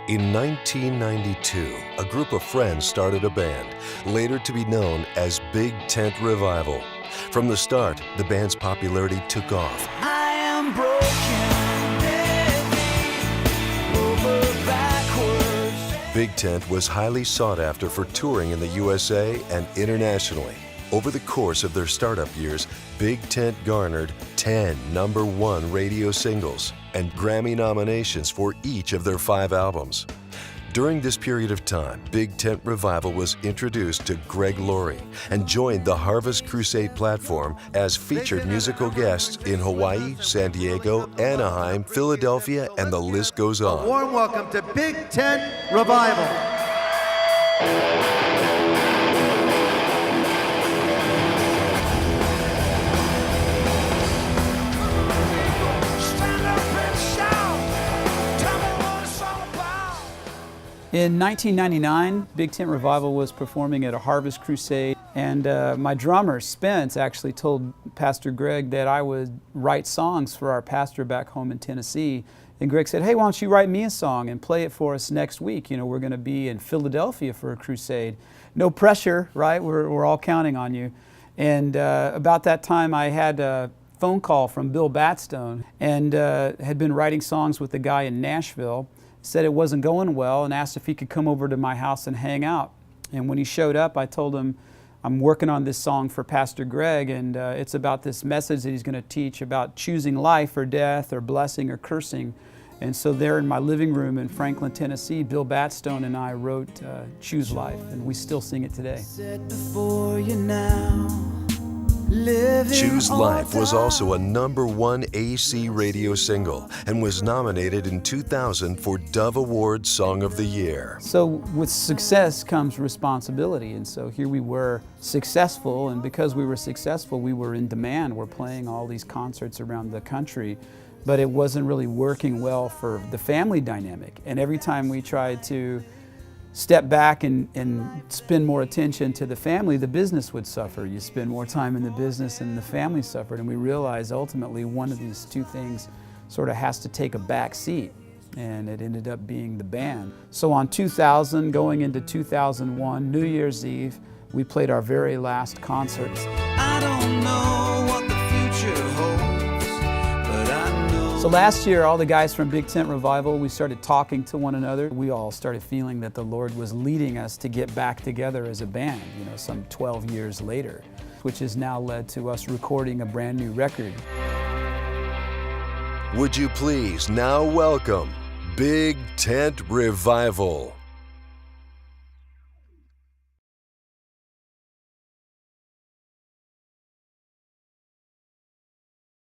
In 1992, a group of friends started a band, later to be known as Big Tent Revival. From the start, the band's popularity took off. I am broken, over backwards. Big Tent was highly sought after for touring in the USA and internationally. Over the course of their startup years, Big Tent garnered 10 #1 radio singles and Grammy nominations for each of their 5 albums. During this period of time, Big Tent Revival was introduced to Greg Laurie and joined the Harvest Crusade platform as featured musical guests in Hawaii, San Diego, Anaheim, Philadelphia, and the list goes on. A warm welcome to Big Tent Revival. In 1999, Big Tent Revival was performing at a Harvest Crusade, and my drummer, Spence, actually told Pastor Greg that I would write songs for our pastor back home in Tennessee. And Greg said, hey, why don't you write me a song and play it for us next week? You know, we're going to be in Philadelphia for a crusade. No pressure, right? We're all counting on you. And about that time, I had a phone call from Bill Batstone, and had been writing songs with a guy in Nashville. Said it wasn't going well and asked if he could come over to my house and hang out. And when he showed up, I told him, I'm working on this song for Pastor Greg, and it's about this message that he's going to teach about choosing life or death or blessing or cursing. And so there in my living room in Franklin, Tennessee, Bill Batstone and I wrote Choose Life, and we still sing it today. Choose Life was also a #1 AC radio single and was nominated in 2000 for Dove Award Song of the Year. So with success comes responsibility, and so here we were successful, and because we were successful, we were in demand. We're playing all these concerts around the country, but it wasn't really working well for the family dynamic. And every time we tried to step back and spend more attention to the family, the business would suffer. You spend more time in the business and the family suffered. And we realized ultimately one of these two things sort of has to take a back seat. And it ended up being the band. So on 2000, going into 2001, New Year's Eve, we played our very last concert. I don't know what the future holds, but I know. So last year, all the guys from Big Tent Revival, we started talking to one another. We all started feeling that the Lord was leading us to get back together as a band, you know, some 12 years later, which has now led to us recording a brand new record. Would you please now welcome Big Tent Revival.